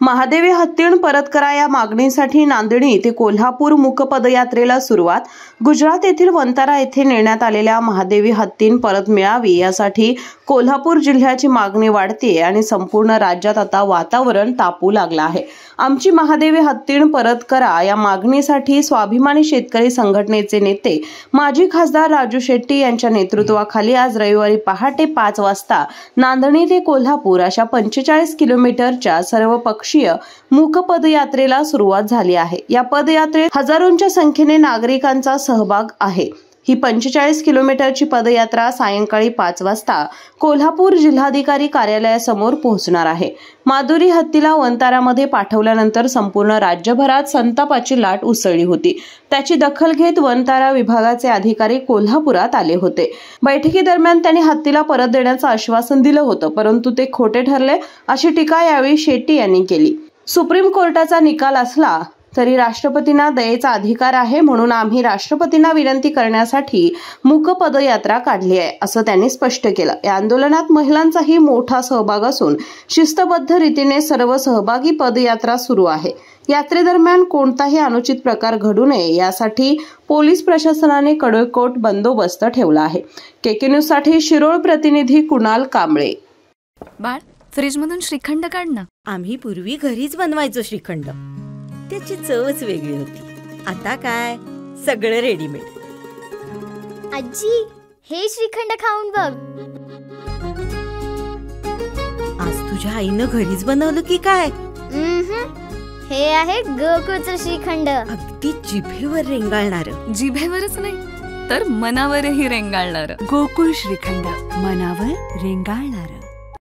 महादेवी हत्तीण परत करा या मागणीसाठी नांदणी ते कोल्हापूर मूक पदयात्रेला सुरुवात। गुजरात येथील वंतारा येथे नेण्यात आलेल्या महादेवी हत्तीण परत मिळावी यासाठी कोल्हापूर जिल्ह्याची मागणी वाढते आणि संपूर्ण राज्यात आता वातावरण तापू लागलं आहे। आमची महादेवी हत्तीण परत करा या मागणीसाठी स्वाभिमानी शेतकरी संघटनेचे नेते माजी खासदार राजू शेट्टी यांच्या नेतृत्वाखाली आज रविवारी पहाटे 5 वाजता नांदणी ते कोल्हापूर अशा 45 किलोमीटरच्या सर्वपक्षीय मूक पदयात्रेला सुरुवात झाली आहे। या पदयात्रेत हजारोंच्या संख्येने नागरिकांचा सहभाग आहे। ही 45 किलोमीटरची पदयात्रा सायंकाळी 5 वाजता कोल्हापूर जिल्हाधिकारी कार्यालयासमोर पोहोचणार आहे। माधुरी हत्तीला वंतारामध्ये पाठवल्यानंतर संपूर्ण राज्यभरात संतापाची लाट उसळली होती। त्याची दखल घेत वंतारा विभागाचे अधिकारी कोल्हापुरात आले होते। बैठकीदरम्यान त्यांनी हत्तीला परत देण्याचं आश्वासन दिलं होतं, परंतु ते खोटे ठरले अशी टीका यावेळी शेट्टी यांनी केली। सुप्रीम कोर्टाचा निकाल असला तरी राष्ट्रपतींना दयेचा अधिकार आहे, म्हणून आम्ही राष्ट्रपतींना विनंती करण्यासाठी मूक पदयात्रा काढली आहे असं त्यांनी स्पष्ट केलं। या आंदोलनात महिलांचाही मोठा सहभाग असून शिस्तबद्ध रीतीने सर्व सहभागी पदयात्रा सुरू आहे। यात्रेदरम्यान कोणताही अनुचित प्रकार घडू नये यासाठी पोलीस प्रशासनाने कडेकोट बंदोबस्त ठेवला आहे। केके न्यूज साठी शिरोळ प्रतिनिधी कुणाल कांबळे। बाळ, फ्रीज मधून श्रीखंड काढ ना। आम्ही पूर्वी घरीच बनवायचो श्रीखंड, त्याची चवच वेगळी होती। आता काय सगळं रेडीमेड। आजी, हे श्रीखंड खाऊन बघ। आज तुझ्या आईनं घरीच बनवलं की काय? हे आहे गोकुळचं श्रीखंड। अगदी जिभेवर रेंगाळणार। जिभेवरच नाही तर मनावरही रेंगाळणार। गोकुळ श्रीखंड, मनावर रेंगाळणार।